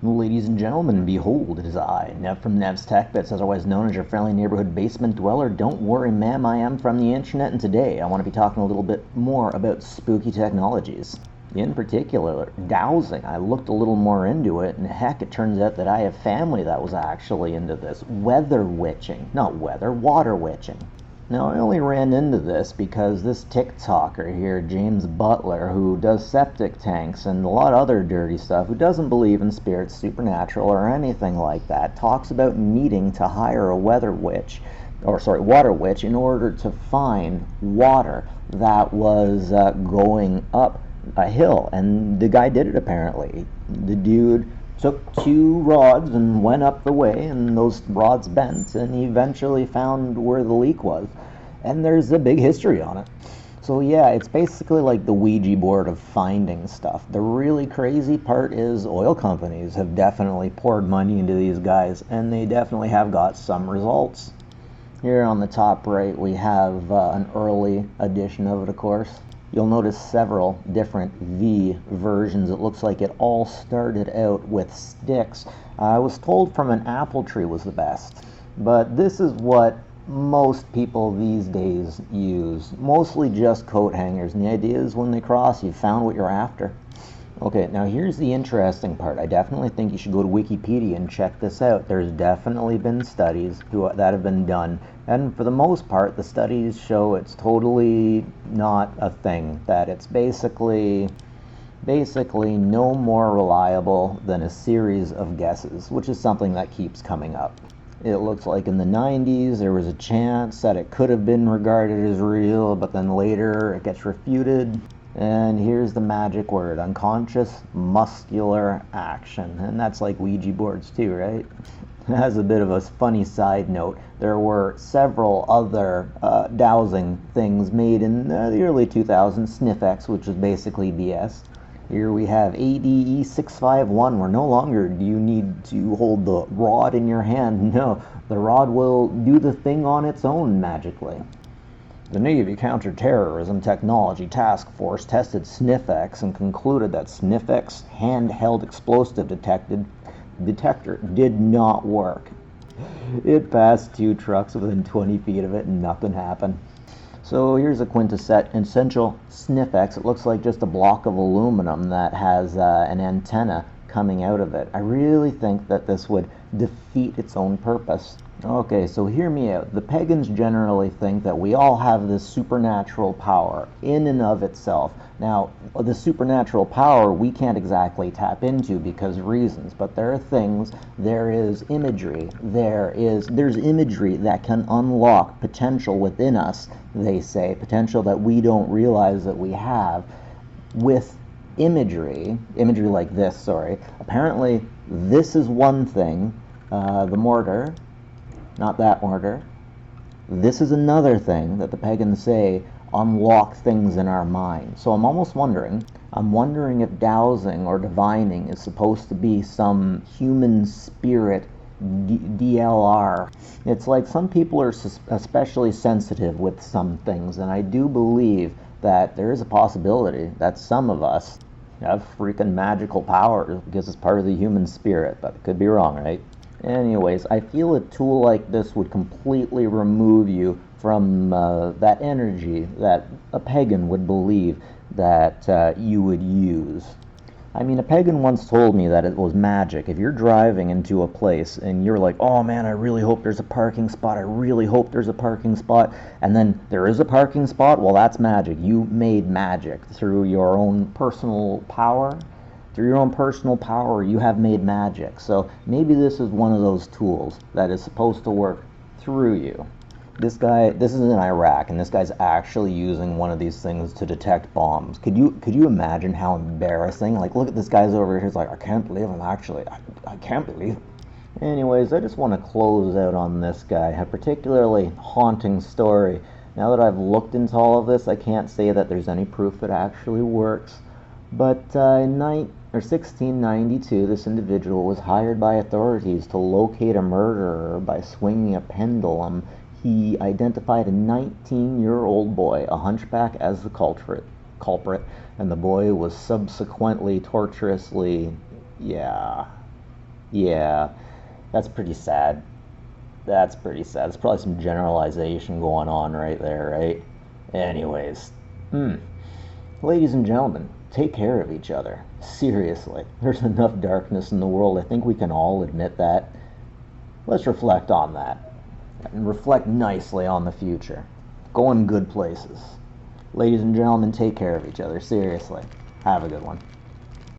Ladies and gentlemen, behold, it is I, Nev from Nev's Tech Bits, otherwise known as your friendly neighborhood basement dweller. Don't worry, ma'am, I am from the internet, and today I want to be talking a little bit more about spooky technologies. In particular, dowsing. I looked a little more into it, and heck, it turns out that I have family that was actually into this. Weather witching. Not weather, water witching. Now, I only ran into this because this TikToker here, James Butler, who does septic tanks and a lot of other dirty stuff, who doesn't believe in spirits, supernatural, or anything like that, talks about needing to hire a water witch, in order to find water that was going up a hill. And the guy did it, apparently. The dude took 2 rods and went up the way, and those rods bent, and he eventually found where the leak was. And there's a big history on it. So yeah, it's basically like the Ouija board of finding stuff. The really crazy part is oil companies have definitely poured money into these guys, and they definitely have got some results. Here on the top right, we have an early edition of it, of course. You'll notice several different V versions. It looks like it all started out with sticks. I was told from an apple tree was the best, but this is what most people these days use. Mostly just coat hangers, and the idea is when they cross, you've found what you're after. Okay, now here's the interesting part. I definitely think you should go to Wikipedia and check this out. There's definitely been studies that have been done, and for the most part, the studies show it's totally not a thing, that it's basically no more reliable than a series of guesses, which is something that keeps coming up. It looks like in the 90s there was a chance that it could have been regarded as real, but then later it gets refuted. And here's the magic word, unconscious muscular action. And that's like Ouija boards too, right? As a bit of a funny side note, there were several other dowsing things made in the early 2000s. Sniff X, which is basically BS. Here we have ADE 651, where no longer do you need to hold the rod in your hand. No, the rod will do the thing on its own magically. The Navy Counterterrorism Technology Task Force tested Sniff X and concluded that Sniff X handheld explosive detector did not work. It passed 2 trucks within 20 feet of it and nothing happened. So here's a quintessential Sniff X. It looks like just a block of aluminum that has an antenna coming out of it. I really think that this would defeat its own purpose. Okay, so hear me out. The pagans generally think that we all have this supernatural power in and of itself. Now, the supernatural power we can't exactly tap into because of reasons, but there are things, there is imagery, there's imagery that can unlock potential within us, they say, potential that we don't realize that we have with imagery like this, sorry. Apparently, this is one thing, the mortar. Not that mortar. This is another thing that the pagans say unlock things in our mind. So I'm wondering if dowsing or divining is supposed to be some human spirit DLR. It's like some people are especially sensitive with some things, and I do believe that there is a possibility that some of us have freaking magical powers because it's part of the human spirit, but it could be wrong, right? Anyways, I feel a tool like this would completely remove you from that energy that a pagan would believe that you would use. I mean, a pagan once told me that it was magic. If you're driving into a place and you're like, oh man, I really hope there's a parking spot, I really hope there's a parking spot, and then there is a parking spot, well, that's magic. You made magic through your own personal power. Through your own personal power, you have made magic. So maybe this is one of those tools that is supposed to work through you. This is in Iraq, and this guy's actually using one of these things to detect bombs. Could you imagine how embarrassing? Like, look at this guy's over here. He's like, I can't believe him, actually. I can't believe him. Anyways, I just want to close out on this guy. A particularly haunting story. Now that I've looked into all of this, I can't say that there's any proof it actually works. But in 1692, this individual was hired by authorities to locate a murderer by swinging a pendulum. He identified a 19-year-old boy, a hunchback, as the culprit, and the boy was subsequently torturously, Yeah, that's pretty sad. That's pretty sad. There's probably some generalization going on right there, right? Anyways, ladies and gentlemen, take care of each other. Seriously, there's enough darkness in the world. I think we can all admit that. Let's reflect on that and reflect nicely on the future. Go in good places. Ladies and gentlemen, take care of each other. Seriously. Have a good one.